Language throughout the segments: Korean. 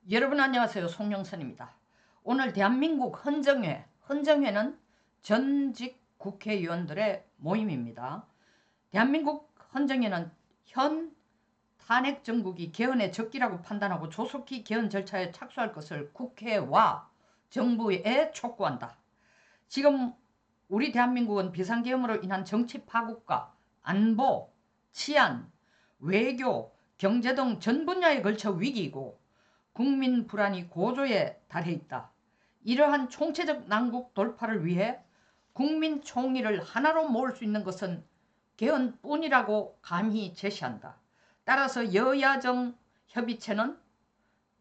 여러분 안녕하세요. 송영선입니다. 오늘 대한민국 헌정회는 전직 국회의원들의 모임입니다. 대한민국 헌정회는 현 탄핵 정국이 개헌의 적기라고 판단하고 조속히 개헌 절차에 착수할 것을 국회와 정부에 촉구한다. 지금 우리 대한민국은 비상계엄으로 인한 정치 파국과 안보, 치안, 외교, 경제 등 전 분야에 걸쳐 위기이고 국민 불안이 고조에 달해 있다. 이러한 총체적 난국 돌파를 위해 국민 총의를 하나로 모을 수 있는 것은 개헌뿐이라고 감히 제시한다. 따라서 여야정 협의체는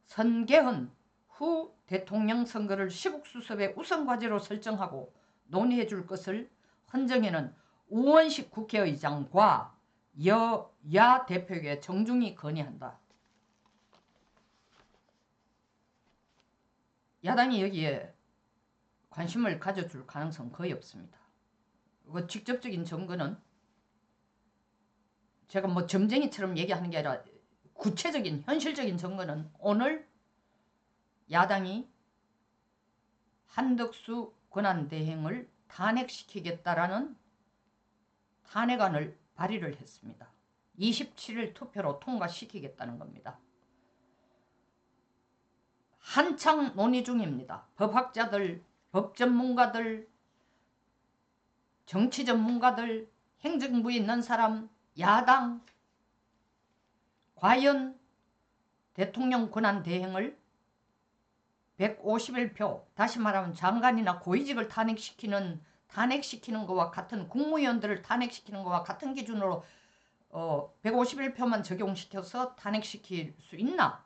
선개헌 후 대통령 선거를 시국수습의 우선과제로 설정하고 논의해 줄 것을 헌정회는 우원식 국회의장과 여야 대표에게 정중히 건의한다. 야당이 여기에 관심을 가져줄 가능성은 거의 없습니다. 그 직접적인 증거는 제가 뭐 점쟁이처럼 얘기하는 게 아니라 구체적인 현실적인 증거는 오늘 야당이 한덕수 권한대행을 탄핵시키겠다라는 탄핵안을 발의를 했습니다. 27일 투표로 통과시키겠다는 겁니다. 한창 논의 중입니다. 법학자들, 법전문가들, 정치전문가들, 행정부에 있는 사람, 야당 과연 대통령 권한대행을 151표, 다시 말하면 장관이나 고위직을 탄핵시키는 거와 같은 국무위원들을 탄핵시키는 거와 같은 기준으로 151표만 적용시켜서 탄핵시킬 수 있나?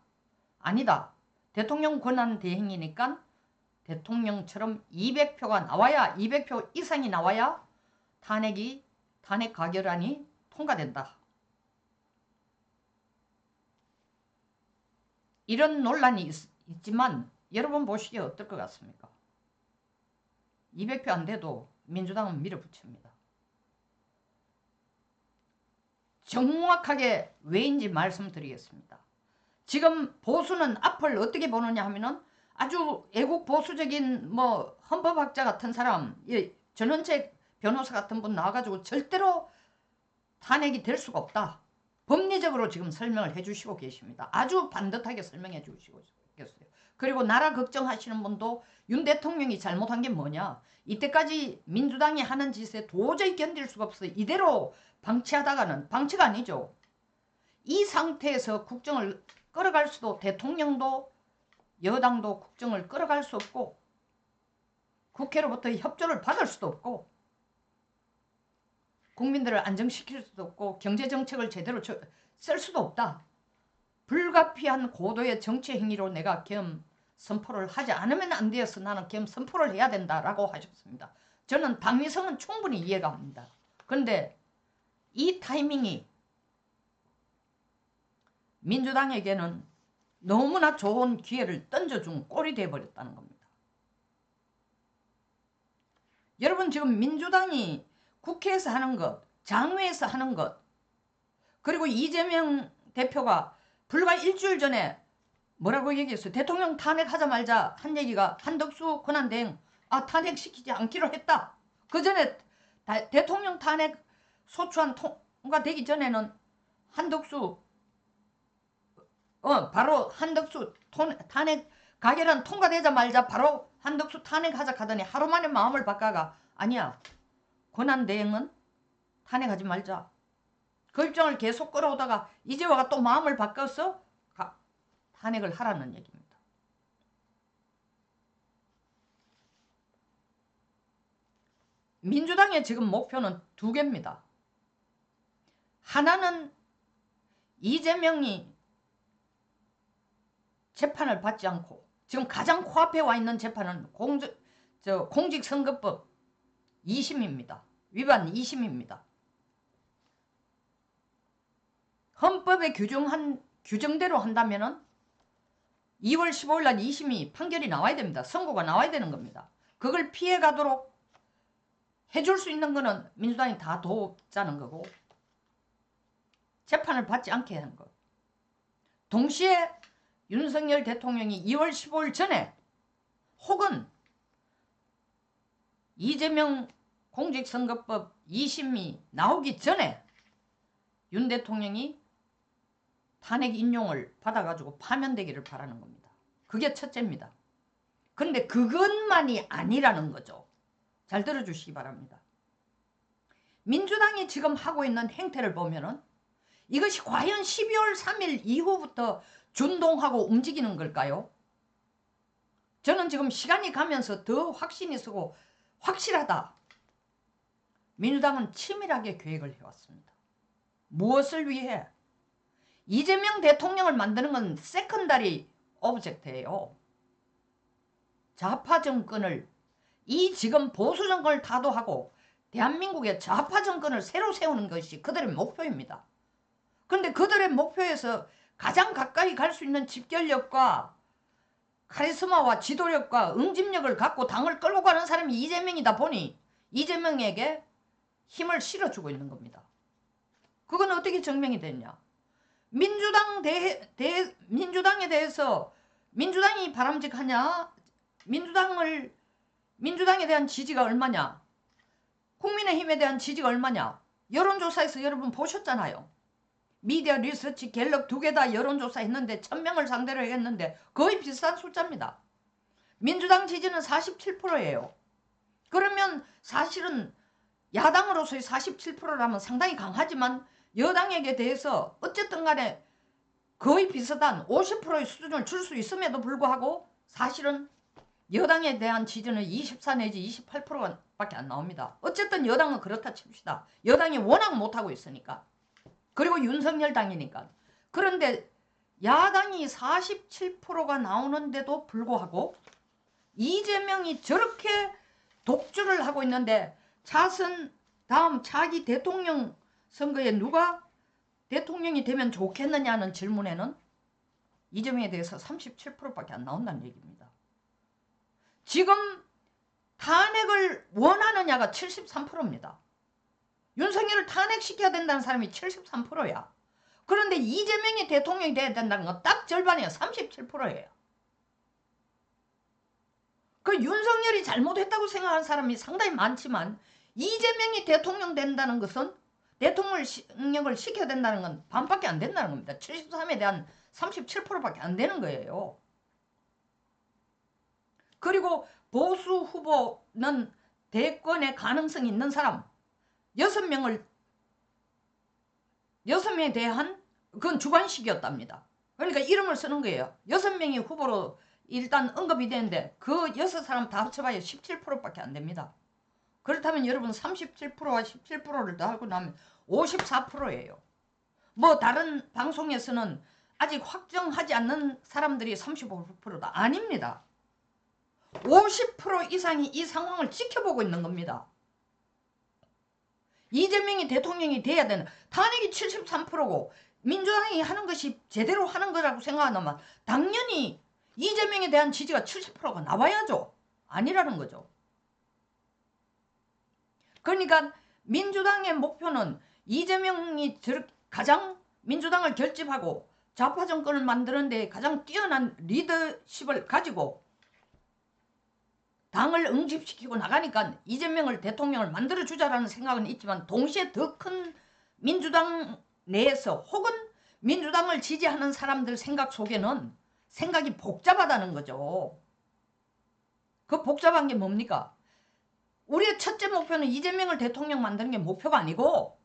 아니다. 대통령 권한대행이니까 대통령처럼 200표가 나와야 200표 이상이 나와야 탄핵 가결안이 통과된다. 이런 논란이 있지만 여러분 보시기에 어떨 것 같습니까? 200표 안 돼도 민주당은 밀어붙입니다. 정확하게 왜인지 말씀드리겠습니다. 지금 보수는 앞을 어떻게 보느냐 하면은 아주 애국 보수적인 뭐 헌법학자 같은 사람, 전원책 변호사 같은 분 나와가지고 절대로 탄핵이 될 수가 없다. 법리적으로 지금 설명을 해주시고 계십니다. 아주 반듯하게 설명해 주시고 계세요. 그리고 나라 걱정하시는 분도 윤 대통령이 잘못한 게 뭐냐. 이때까지 민주당이 하는 짓에 도저히 견딜 수가 없어요. 이대로 방치하다가는, 방치가 아니죠. 이 상태에서 국정을 끌어갈 수도, 대통령도 여당도 국정을 끌어갈 수 없고 국회로부터 협조를 받을 수도 없고 국민들을 안정시킬 수도 없고 경제정책을 제대로 쓸 수도 없다. 불가피한 고도의 정치 행위로 내가 계엄 선포를 하지 않으면 안 되어서 나는 계엄 선포를 해야 된다라고 하셨습니다. 저는 당위성은 충분히 이해가 합니다. 그런데 이 타이밍이 민주당에게는 너무나 좋은 기회를 던져준 꼴이 되어버렸다는 겁니다. 여러분 지금 민주당이 국회에서 하는 것, 장외에서 하는 것, 그리고 이재명 대표가 불과 일주일 전에 뭐라고 얘기했어요? 대통령 탄핵하자 말자 한 얘기가 한덕수 권한대행 탄핵시키지 않기로 했다. 그 전에 대통령 탄핵 소추안 통과되기 전에는 한덕수 바로 한덕수 탄핵 가결안 통과되자 말자 바로 한덕수 탄핵하자 하더니 하루 만에 마음을 바꿔가 아니야. 권한대행은 탄핵하지 말자. 그 입장을 계속 끌어오다가 이제 와가 또 마음을 바꿔서 탄핵을 하라는 얘기입니다. 민주당의 지금 목표는 두 개입니다. 하나는 이재명이 재판을 받지 않고 지금 가장 코앞에 와 있는 재판은 공직선거법 2심입니다. 위반 2심입니다. 헌법에 규정대로 한다면은 2월 15일 날 2심이 판결이 나와야 됩니다. 선고가 나와야 되는 겁니다. 그걸 피해 가도록 해줄 수 있는 거는 민주당이 다 돕자는 거고 재판을 받지 않게 하는 것. 동시에 윤석열 대통령이 2월 15일 전에 혹은 이재명 공직선거법 2심이 나오기 전에 윤 대통령이 탄핵 인용을 받아가지고 파면되기를 바라는 겁니다. 그게 첫째입니다. 그런데 그것만이 아니라는 거죠. 잘 들어주시기 바랍니다. 민주당이 지금 하고 있는 행태를 보면은 이것이 과연 12월 3일 이후부터 준동하고 움직이는 걸까요? 저는 지금 시간이 가면서 더 확신이 서고 확실하다. 민주당은 치밀하게 계획을 해왔습니다. 무엇을 위해? 이재명 대통령을 만드는 건 세컨다리 오브젝트예요. 좌파 정권을 이 지금 보수 정권을 타도하고 대한민국의 좌파 정권을 새로 세우는 것이 그들의 목표입니다. 그런데 그들의 목표에서 가장 가까이 갈 수 있는 집결력과 카리스마와 지도력과 응집력을 갖고 당을 끌고 가는 사람이 이재명이다 보니 이재명에게 힘을 실어주고 있는 겁니다. 그건 어떻게 증명이 됐냐? 민주당에 대해서 민주당이 바람직하냐? 민주당에 대한 지지가 얼마냐? 국민의힘에 대한 지지가 얼마냐? 여론조사에서 여러분 보셨잖아요. 미디어 리서치 갤럽 두 개 다 여론조사 했는데 1000명을 상대로 했는데 거의 비슷한 숫자입니다. 민주당 지지는 47%예요. 그러면 사실은 야당으로서의 47%라면 상당히 강하지만 여당에게 대해서 어쨌든 간에 거의 비슷한 50%의 수준을 줄 수 있음에도 불구하고 사실은 여당에 대한 지지는 24 내지 28%밖에 안 나옵니다. 어쨌든 여당은 그렇다 칩시다. 여당이 워낙 못하고 있으니까. 그리고 윤석열 당이니까. 그런데 야당이 47%가 나오는데도 불구하고 이재명이 저렇게 독주를 하고 있는데 차선 다음 차기 대통령 선거에 누가 대통령이 되면 좋겠느냐는 질문에는 이재명에 대해서 37%밖에 안 나온다는 얘기입니다. 지금 탄핵을 원하느냐가 73%입니다. 윤석열을 탄핵시켜야 된다는 사람이 73%야. 그런데 이재명이 대통령이 돼야 된다는 건 딱 절반이에요. 37%예요. 그 윤석열이 잘못했다고 생각하는 사람이 상당히 많지만 이재명이 대통령 된다는 것은 대통령을 시켜야 된다는 건 반밖에 안 된다는 겁니다. 73에 대한 37%밖에 안 되는 거예요. 그리고 보수 후보는 대권의 가능성이 있는 사람 6명에 대한 그건 주관식이었답니다. 그러니까 이름을 쓰는 거예요. 6명이 후보로 일단 언급이 되는데 그 6사람 다 합쳐봐야 17%밖에 안 됩니다. 그렇다면 여러분 37%와 17%를 더하고 나면 54%예요. 뭐 다른 방송에서는 아직 확정하지 않는 사람들이 35%다. 아닙니다. 50% 이상이 이 상황을 지켜보고 있는 겁니다. 이재명이 대통령이 돼야 되는 탄핵이 73%고 민주당이 하는 것이 제대로 하는 거라고 생각하면 당연히 이재명에 대한 지지가 70%가 나와야죠. 아니라는 거죠. 그러니까 민주당의 목표는 이재명이 가장 민주당을 결집하고 좌파 정권을 만드는 데 가장 뛰어난 리더십을 가지고 당을 응집시키고 나가니까 이재명을 대통령을 만들어주자라는 생각은 있지만 동시에 더 큰 민주당 내에서 혹은 민주당을 지지하는 사람들 생각 속에는 생각이 복잡하다는 거죠. 그 복잡한 게 뭡니까? 우리의 첫째 목표는 이재명을 대통령 만드는 게 목표가 아니고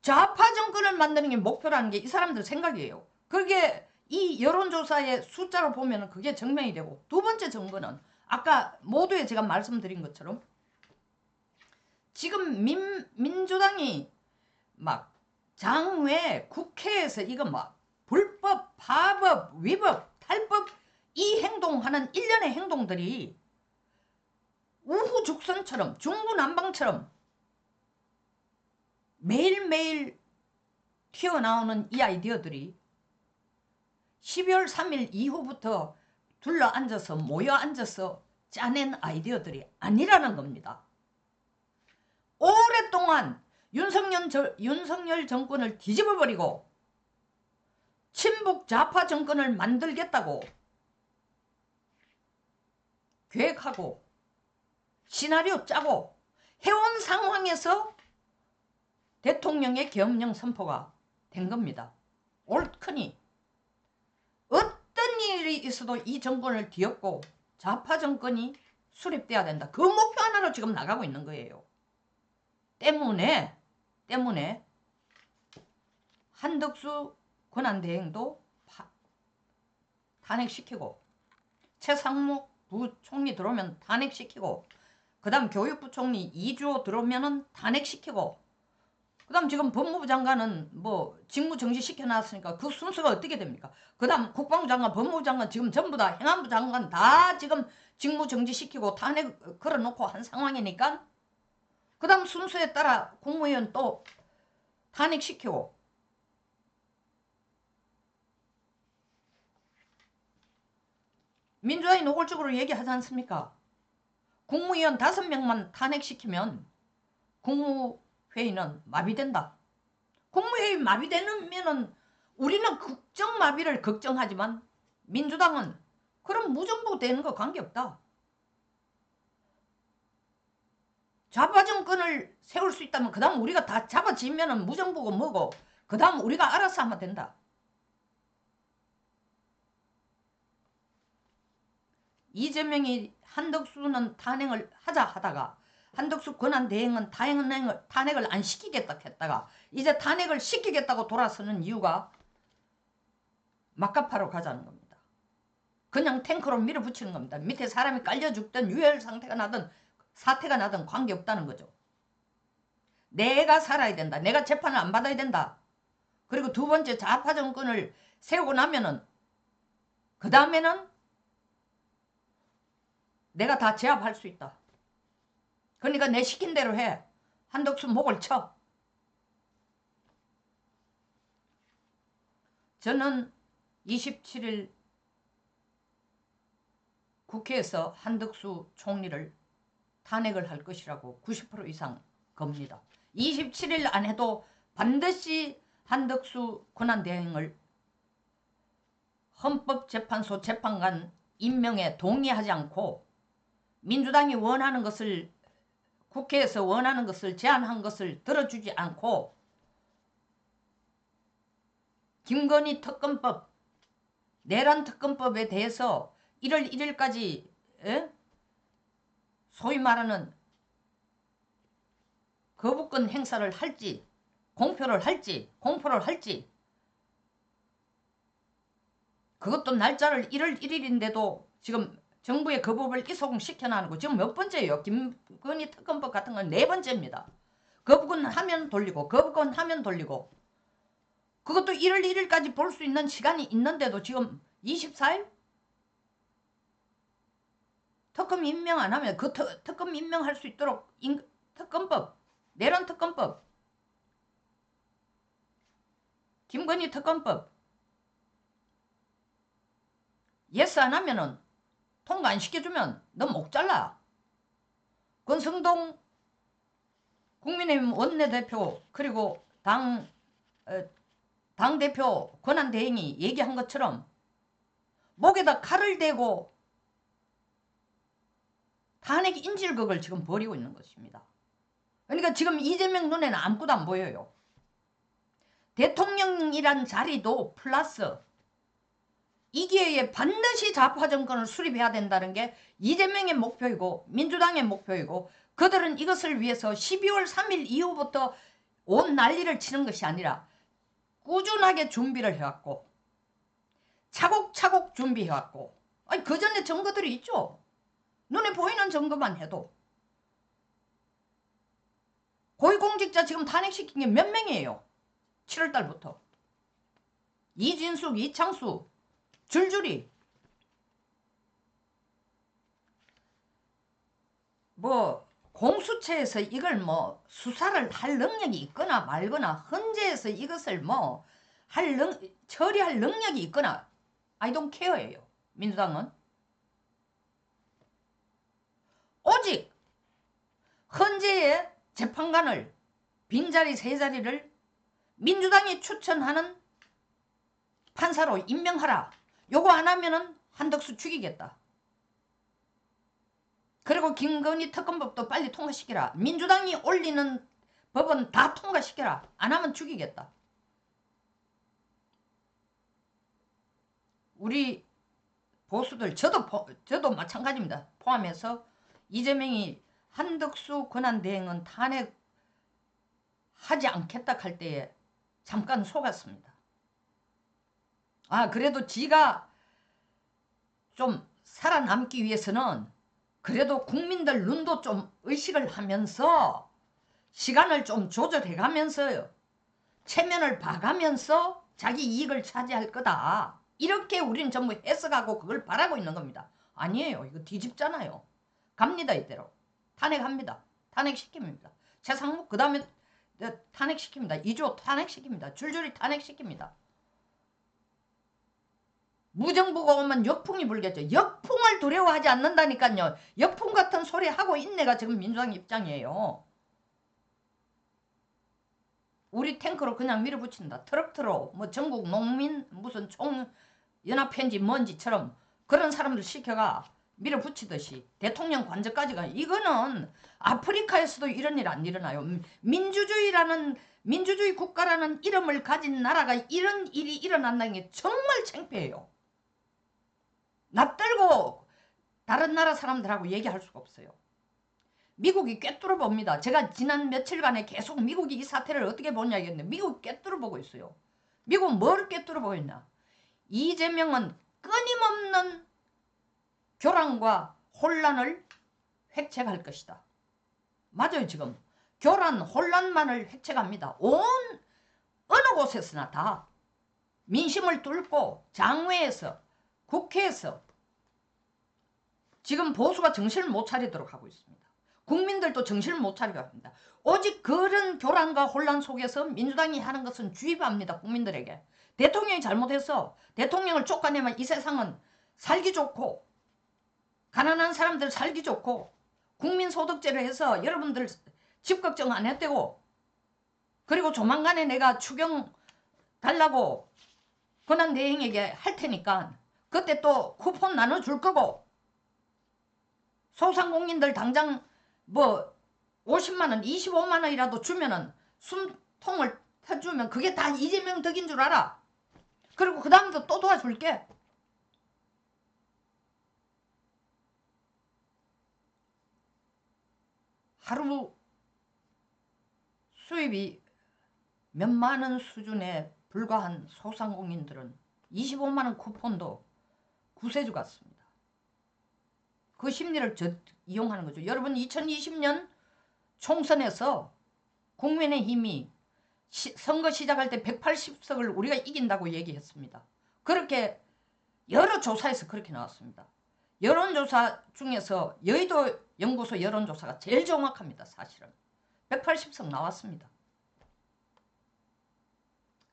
좌파 정권을 만드는 게 목표라는 게 이 사람들 생각이에요. 그게 이 여론조사의 숫자로 보면 그게 증명이 되고 두 번째 증거는 아까 모두에 제가 말씀드린 것처럼 지금 민주당이 막 장외 국회에서 이거 막 불법, 파법, 위법, 탈법 이 행동하는 일련의 행동들이 우후죽순처럼 중구난방처럼 매일매일 튀어나오는 이 아이디어들이 12월 3일 이후부터 둘러앉아서 모여앉아서 짜낸 아이디어들이 아니라는 겁니다. 오랫동안 윤석열 정권을 뒤집어버리고 친북 좌파 정권을 만들겠다고 계획하고 시나리오 짜고 해온 상황에서 대통령의 계엄령 선포가 된 겁니다. 옳거니 어떤 일이 있어도 이 정권을 뒤엎고 좌파 정권이 수립돼야 된다. 그 목표 하나로 지금 나가고 있는 거예요. 때문에 한덕수 권한대행도 탄핵시키고 최상목 부총리 들어오면 탄핵시키고 그 다음 교육부총리 이주호 들어오면은 탄핵시키고 그 다음 지금 법무부 장관은 뭐 직무 정지시켜 놨으니까 그 순서가 어떻게 됩니까? 그 다음 국방부 장관, 법무부 장관 지금 전부 다 행안부 장관 다 지금 직무 정지시키고 탄핵 걸어놓고 한 상황이니까 그 다음 순서에 따라 국무위원 또 탄핵시키고 민주당이 노골적으로 얘기하지 않습니까? 국무위원 5명만 탄핵시키면 국무회의는 마비된다. 국무회의 마비되면은 우리는 국정마비를 걱정하지만 민주당은 그럼 무정부 되는 거 관계없다. 좌파 정권을 세울 수 있다면 그 다음 우리가 다 잡아지면은 무정부고 뭐고 그 다음 우리가 알아서 하면 된다. 이재명이 한덕수는 탄핵을 하자 하다가 한덕수 권한대행은 탄핵을 안 시키겠다 했다가 이제 탄핵을 시키겠다고 돌아서는 이유가 막가파로 가자는 겁니다. 그냥 탱크로 밀어붙이는 겁니다. 밑에 사람이 깔려 죽든 유혈 상태가 나든 사태가 나든 관계없다는 거죠. 내가 살아야 된다. 내가 재판을 안 받아야 된다. 그리고 두 번째 좌파 정권을 세우고 나면은 그 다음에는 내가 다 제압할 수 있다. 그러니까 내 시킨 대로 해. 한덕수 목을 쳐. 저는 27일 국회에서 한덕수 총리를 탄핵을 할 것이라고 90% 이상 겁니다. 27일 안 해도 반드시 한덕수 권한대행을 헌법재판소 재판관 임명에 동의하지 않고 민주당이 원하는 것을 국회에서 원하는 것을 제안한 것을 들어주지 않고 김건희 특검법, 내란 특검법에 대해서 1월 1일까지 소위 말하는 거부권 행사를 할지 공표를 할지 그것도 날짜를 1월 1일인데도 지금 정부의 그 법을 이송시켜놔는 거 지금 몇 번째예요. 김건희 특검법 같은 건 4번째입니다. 거부권 하면 돌리고 거부권 하면 돌리고 그것도 1월 1일까지 볼 수 있는 시간이 있는데도 지금 24일? 특검 임명 안 하면 그 특검 임명할 수 있도록 특검법, 내란 특검법, 김건희 특검법 예스 안 하면은 통과 안 시켜주면 너 목 잘라. 권성동 국민의힘 원내대표 그리고 당대표 권한대행이 얘기한 것처럼 목에다 칼을 대고 탄핵 인질극을 지금 벌이고 있는 것입니다. 그러니까 지금 이재명 눈에는 아무것도 안 보여요. 대통령이란 자리도 플러스 이 기회에 반드시 좌파 정권을 수립해야 된다는 게 이재명의 목표이고 민주당의 목표이고 그들은 이것을 위해서 12월 3일 이후부터 온 난리를 치는 것이 아니라 꾸준하게 준비를 해왔고 차곡차곡 준비해왔고 아니 그 전에 증거들이 있죠. 눈에 보이는 증거만 해도 고위공직자 지금 탄핵시킨 게 몇 명이에요. 7월달부터 이진숙, 이창수 줄줄이 뭐 공수처에서 이걸 뭐 수사를 할 능력이 있거나 말거나 헌재에서 이것을 뭐 처리할 능력이 있거나 I don't care예요. 민주당은 오직 헌재의 재판관을 빈자리 3자리를 민주당이 추천하는 판사로 임명하라. 요거 안 하면은 한덕수 죽이겠다. 그리고 김건희 특검법도 빨리 통과시키라. 민주당이 올리는 법은 다 통과시켜라. 안 하면 죽이겠다. 우리 보수들 저도 마찬가지입니다. 포함해서 이재명이 한덕수 권한대행은 탄핵하지 않겠다 할 때에 잠깐 속았습니다. 그래도 지가 좀 살아남기 위해서는 그래도 국민들 눈도 좀 의식을 하면서 시간을 좀 조절해 가면서요. 체면을 봐가면서 자기 이익을 차지할 거다. 이렇게 우리는 전부 해석하고 그걸 바라고 있는 겁니다. 아니에요. 이거 뒤집잖아요. 갑니다. 이대로. 탄핵합니다. 탄핵시킵니다. 최상목 그 다음에 탄핵시킵니다. 이조 탄핵시킵니다. 줄줄이 탄핵시킵니다. 무정부가 오면 역풍이 불겠죠. 역풍을 두려워하지 않는다니까요. 역풍 같은 소리 하고 있네가 지금 민주당 입장이에요. 우리 탱크로 그냥 밀어붙인다. 트럭트로 뭐 전국 농민 무슨 총연합편지 뭔지처럼 그런 사람들 시켜가 밀어붙이듯이 대통령 관저까지가 이거는 아프리카에서도 이런 일 안 일어나요. 민주주의 국가라는 이름을 가진 나라가 이런 일이 일어난다는 게 정말 창피해요. 낯들고 다른 나라 사람들하고 얘기할 수가 없어요. 미국이 꿰뚫어 봅니다. 제가 지난 며칠간에 계속 미국이 이 사태를 어떻게 보냐 했는데 미국이 꿰뚫어 보고 있어요. 미국은 뭘 꿰뚫어 보고 있나? 이재명은 끊임없는 교란과 혼란을 획책할 것이다. 맞아요. 지금 교란 혼란만을 획책합니다. 어느 곳에서나 다 민심을 뚫고 장외에서 국회에서 지금 보수가 정신을 못 차리도록 하고 있습니다. 국민들도 정신을 못 차리게 합니다. 오직 그런 교란과 혼란 속에서 민주당이 하는 것은 주입합니다. 국민들에게. 대통령이 잘못해서 대통령을 쫓아내면 이 세상은 살기 좋고 가난한 사람들 살기 좋고 국민소득제를 해서 여러분들 집 걱정 안 했대고 그리고 조만간에 내가 추경 달라고 권한대행에게 할 테니까 그때 또 쿠폰 나눠줄 거고 소상공인들 당장 뭐 50만원 25만원이라도 주면은 숨통을 터주면 그게 다 이재명 덕인 줄 알아. 그리고 그 다음부터 또 도와줄게. 하루 수입이 몇만원 수준에 불과한 소상공인들은 25만원 쿠폰도 구세주 같습니다. 그 심리를 이용하는 거죠. 여러분 2020년 총선에서 국민의힘이 선거 시작할 때 180석을 우리가 이긴다고 얘기했습니다. 그렇게 여러 조사에서 그렇게 나왔습니다. 여론조사 중에서 여의도 연구소 여론조사가 제일 정확합니다. 사실은 180석 나왔습니다.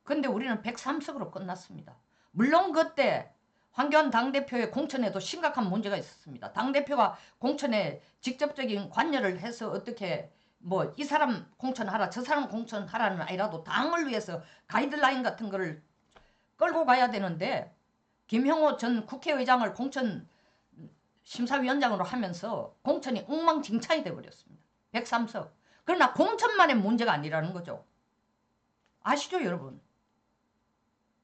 근데 우리는 103석으로 끝났습니다. 물론 그때 황교안 당대표의 공천에도 심각한 문제가 있었습니다. 당대표가 공천에 직접적인 관여를 해서 어떻게 뭐 이 사람 공천하라 저 사람 공천하라는 아니라도 당을 위해서 가이드라인 같은 거를 끌고 가야 되는데 김형호 전 국회의장을 공천 심사위원장으로 하면서 공천이 엉망진창이 돼버렸습니다. 103석. 그러나 공천만의 문제가 아니라는 거죠. 아시죠 여러분?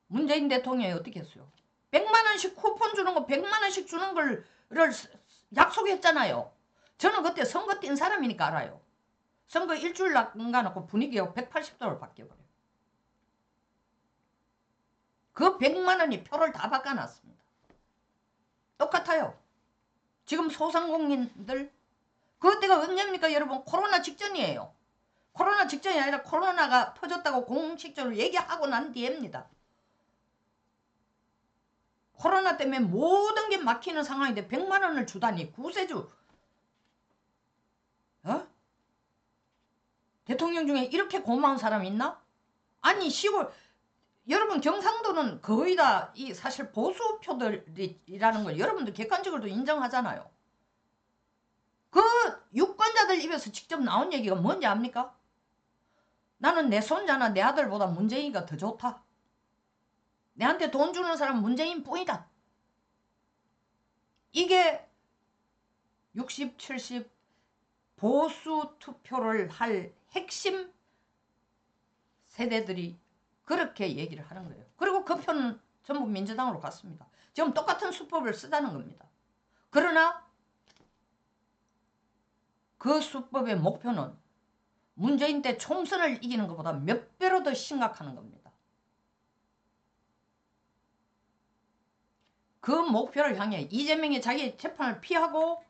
문재인 대통령이 어떻게 했어요? 100만원씩 쿠폰 주는 거 100만원씩 주는 걸 약속했잖아요. 저는 그때 선거 뛴 사람이니까 알아요. 선거 일주일 남겨놓고 분위기가 180도로 바뀌어버려요. 그 100만원이 표를 다 바꿔놨습니다. 똑같아요. 지금 소상공인들 그때가 언제입니까 여러분? 코로나 직전이에요. 코로나 직전이 아니라 코로나가 터졌다고 공식적으로 얘기하고 난 뒤입니다. 코로나 때문에 모든 게 막히는 상황인데 100만원을 주다니 구세주. 대통령 중에 이렇게 고마운 사람이 있나? 아니 시골 여러분 경상도는 거의 다 이 사실 보수표들이라는 걸 여러분들 객관적으로도 인정하잖아요. 그 유권자들 입에서 직접 나온 얘기가 뭔지 압니까? 나는 내 손자나 내 아들보다 문재인이가 더 좋다. 내한테 돈 주는 사람은 문재인 뿐이다. 이게 60, 70 보수 투표를 할 핵심 세대들이 그렇게 얘기를 하는 거예요. 그리고 그 표는 전부 민주당으로 갔습니다. 지금 똑같은 수법을 쓰자는 겁니다. 그러나 그 수법의 목표는 문재인 때 총선을 이기는 것보다 몇 배로 더 심각한 겁니다. 그 목표를 향해 이재명이 자기 재판을 피하고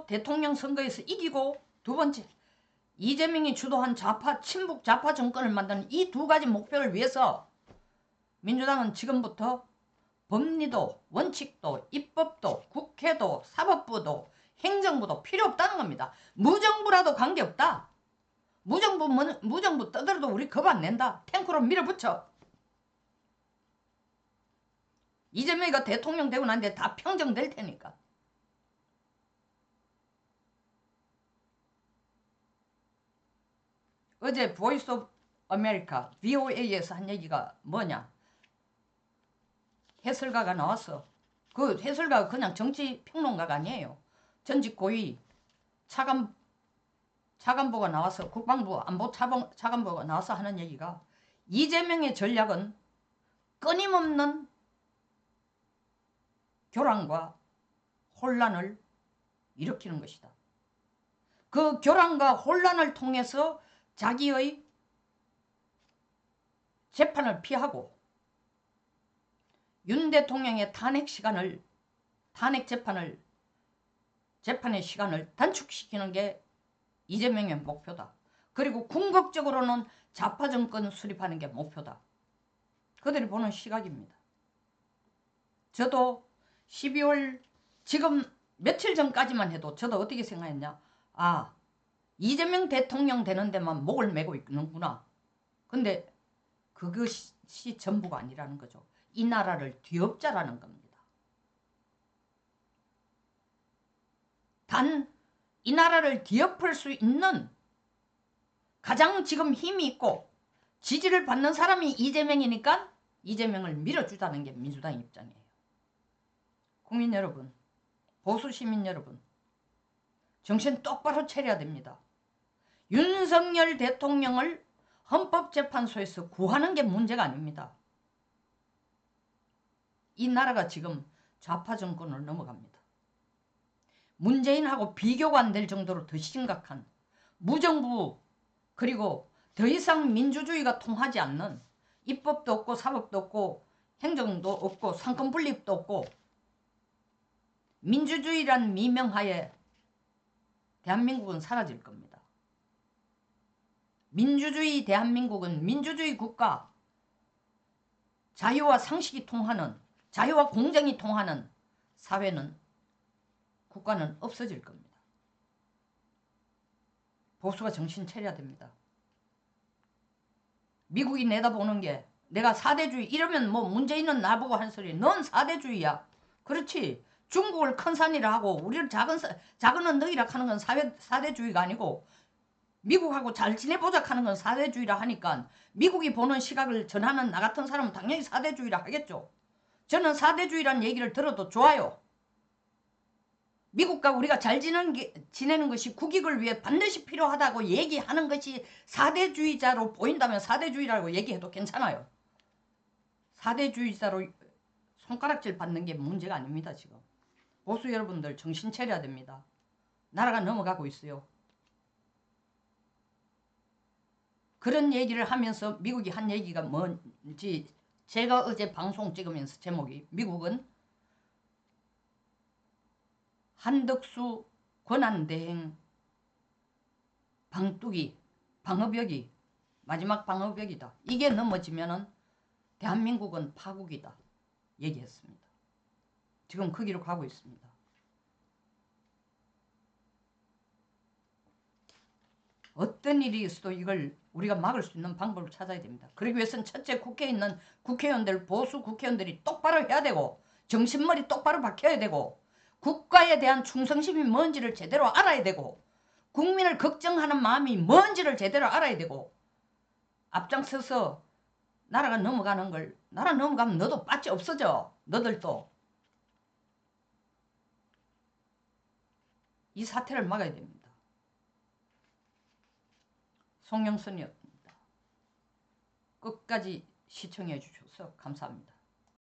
대통령 선거에서 이기고, 두 번째 이재명이 주도한 친북 좌파 정권을 만드는 이 두 가지 목표를 위해서 민주당은 지금부터 법리도 원칙도 입법도 국회도 사법부도 행정부도 필요 없다는 겁니다. 무정부라도 관계없다. 무정부 떠들어도 우리 겁 안 낸다. 탱크로 밀어붙여. 이재명이가 대통령 되고 난 뒤에 다 평정될 테니까. 어제 보이스 오브 아메리카 VOA에서 한 얘기가 뭐냐. 해설가가 나왔어. 그 해설가가 그냥 정치 평론가가 아니에요. 전직 고위 차관보가 나와서, 국방부 안보 차관보가 나와서 하는 얘기가, 이재명의 전략은 끊임없는 교란과 혼란을 일으키는 것이다. 그 교란과 혼란을 통해서 자기의 재판을 피하고 윤 대통령의 재판의 시간을 단축시키는 게 이재명의 목표다. 그리고 궁극적으로는 좌파 정권 수립하는 게 목표다. 그들이 보는 시각입니다. 저도 12월 지금 며칠 전까지만 해도 저도 어떻게 생각했냐. 아, 이재명 대통령 되는 데만 목을 메고 있는구나. 근데 그것이 전부가 아니라는 거죠. 이 나라를 뒤엎자라는 겁니다. 단 이 나라를 뒤엎을 수 있는 가장 지금 힘이 있고 지지를 받는 사람이 이재명이니까 이재명을 밀어주자는 게 민주당 입장이에요. 국민 여러분, 보수 시민 여러분, 정신 똑바로 차려야 됩니다. 윤석열 대통령을 헌법재판소에서 구하는 게 문제가 아닙니다. 이 나라가 지금 좌파 정권을 넘어갑니다. 문재인하고 비교가 안 될 정도로 더 심각한 무정부, 그리고 더 이상 민주주의가 통하지 않는, 입법도 없고 사법도 없고 행정도 없고 상권 분립도 없고 민주주의란 미명하에 대한민국은 사라질 겁니다. 민주주의 대한민국은 민주주의 국가, 자유와 상식이 통하는, 자유와 공정이 통하는 사회는, 국가는 없어질 겁니다. 보수가 정신 차려야 됩니다. 미국이 내다보는 게 내가 4대주의 이러면 뭐 문재인은 나보고 한 소리, 넌 4대주의야. 그렇지. 중국을 큰 산이라 하고 우리를 작은 언덕이라 하는 건 4대주의가 아니고, 미국하고 잘 지내보자 하는 건 4대주의라 하니까 미국이 보는 시각을 전하는 나 같은 사람은 당연히 4대주의라 하겠죠. 저는 4대주의라는 얘기를 들어도 좋아요. 미국과 우리가 잘 지내는 것이 국익을 위해 반드시 필요하다고 얘기하는 것이 4대주의자로 보인다면 4대주의라고 얘기해도 괜찮아요. 4대주의자로 손가락질 받는 게 문제가 아닙니다. 지금 보수 여러분들 정신 차려야 됩니다. 나라가 넘어가고 있어요. 그런 얘기를 하면서 미국이 한 얘기가 뭔지, 제가 어제 방송 찍으면서 제목이, 미국은 한덕수 권한대행 방어벽이 마지막 방어벽이다. 이게 넘어지면은 대한민국은 파국이다 얘기했습니다. 지금 그 길로 가고 있습니다. 어떤 일이 있어도 이걸 우리가 막을 수 있는 방법을 찾아야 됩니다. 그러기 위해서는 첫째, 국회에 있는 국회의원들, 보수 국회의원들이 똑바로 해야 되고, 정신머리 똑바로 박혀야 되고, 국가에 대한 충성심이 뭔지를 제대로 알아야 되고, 국민을 걱정하는 마음이 뭔지를 제대로 알아야 되고, 앞장서서 나라가 넘어가는 걸, 나라 넘어가면 너도 빠져 없어져. 너들도. 이 사태를 막아야 됩니다. 송영선이었습니다. 끝까지 시청해 주셔서 감사합니다.